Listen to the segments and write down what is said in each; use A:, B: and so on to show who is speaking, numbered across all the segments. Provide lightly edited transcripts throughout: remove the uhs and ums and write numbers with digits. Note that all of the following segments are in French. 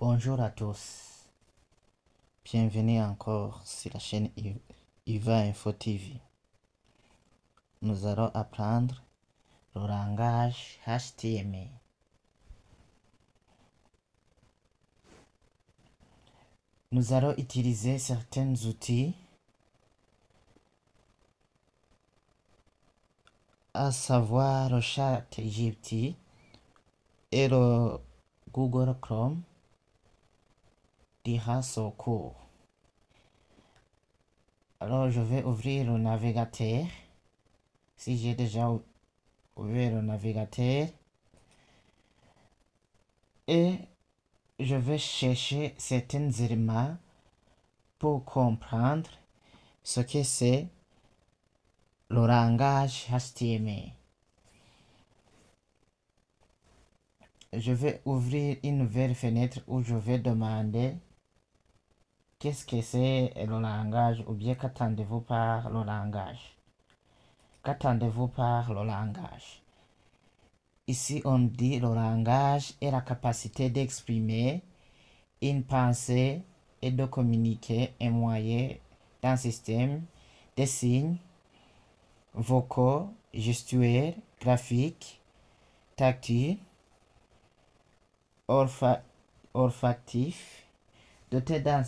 A: Bonjour à tous, bienvenue encore sur la chaîne IVA Info TV. Nous allons apprendre le langage HTML. Nous allons utiliser certains outils, à savoir le ChatGPT et le Google Chrome durant ce cours. Alors je vais ouvrir le navigateur. Si j'ai déjà ouvert le navigateur, et je vais chercher certains éléments pour comprendre ce que c'est le langage HTML. Je vais ouvrir une nouvelle fenêtre où je vais demander qu'est-ce que c'est le langage, ou bien qu'attendez-vous par le langage. Qu'attendez-vous par le langage? Ici, on dit le langage est la capacité d'exprimer une pensée et de communiquer un moyen d'un système de signes vocaux, gestuels, graphiques, tactiles, olfactifs, doté d'un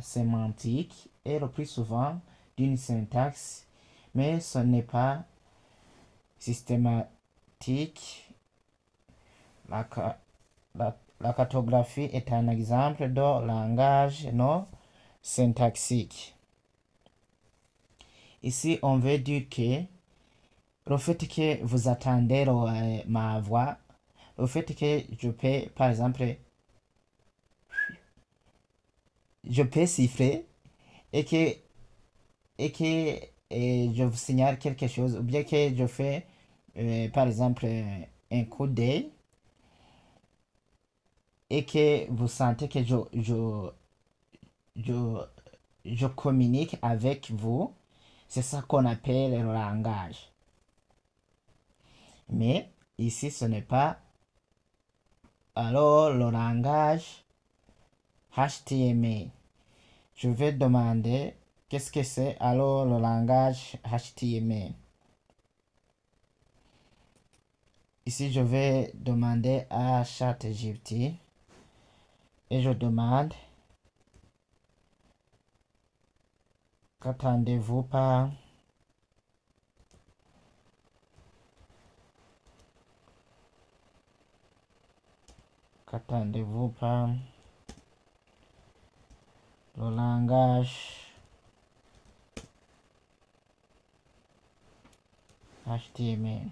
A: sémantique et le plus souvent d'une syntaxe, mais ce n'est pas systématique. La cartographie est un exemple de langage non syntaxique. Ici, on veut dire que le fait que vous attendez ma voix, le fait que je peux, par exemple, je peux siffler et que je vous signale quelque chose, ou bien que je fais, par exemple, un coup d'œil et que vous sentez que je communique avec vous, c'est ça qu'on appelle le langage. Mais ici, ce n'est pas. Alors, le langage HTML. Je vais demander qu'est-ce que c'est alors le langage HTML. Ici, je vais demander à ChatGPT et je demande qu'attendez-vous par le langage HTML.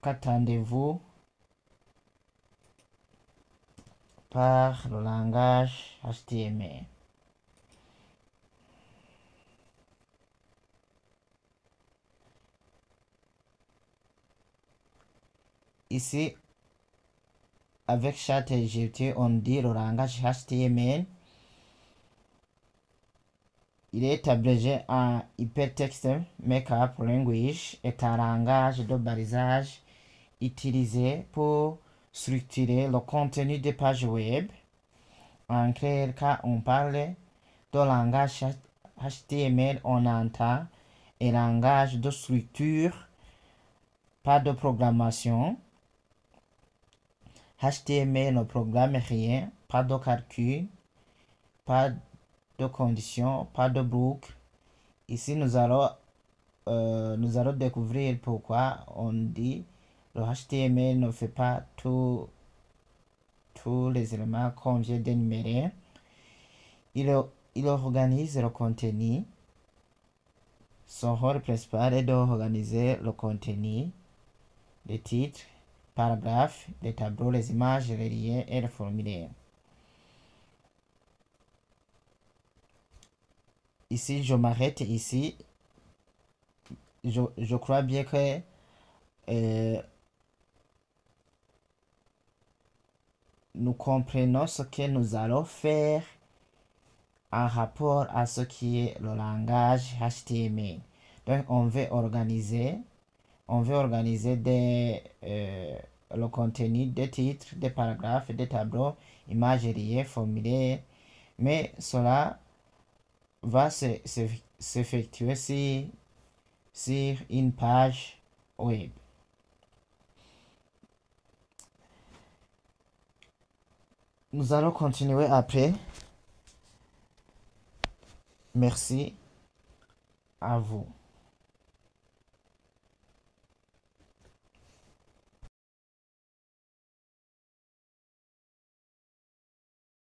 A: Qu'attendez-vous par le langage HTML? Ici, avec ChatGPT, on dit le langage HTML. Il est abrégé en Hypertext Markup Language, est un langage de balisage utilisé pour structurer le contenu des pages web. En quel cas on parle de langage HTML, on entend un langage de structure, pas de programmation. HTML ne programme rien, pas de calcul, pas de conditions, pas de boucle. Ici, nous allons découvrir pourquoi on dit le HTML ne fait pas tous les éléments qu'on vient d'énumérer. Il organise le contenu. Son rôle principal est d'organiser le contenu, les titres, paragraphes, les tableaux, les images, les liens et les formulaires. ici, je m'arrête ici. Je crois bien que nous comprenons ce que nous allons faire en rapport à ce qui est le langage HTML. Donc, on veut organiser le contenu des titres, des paragraphes, des tableaux, images reliées, formulaires, mais cela va s'effectuer sur une page web. Nous allons continuer après. Merci à vous.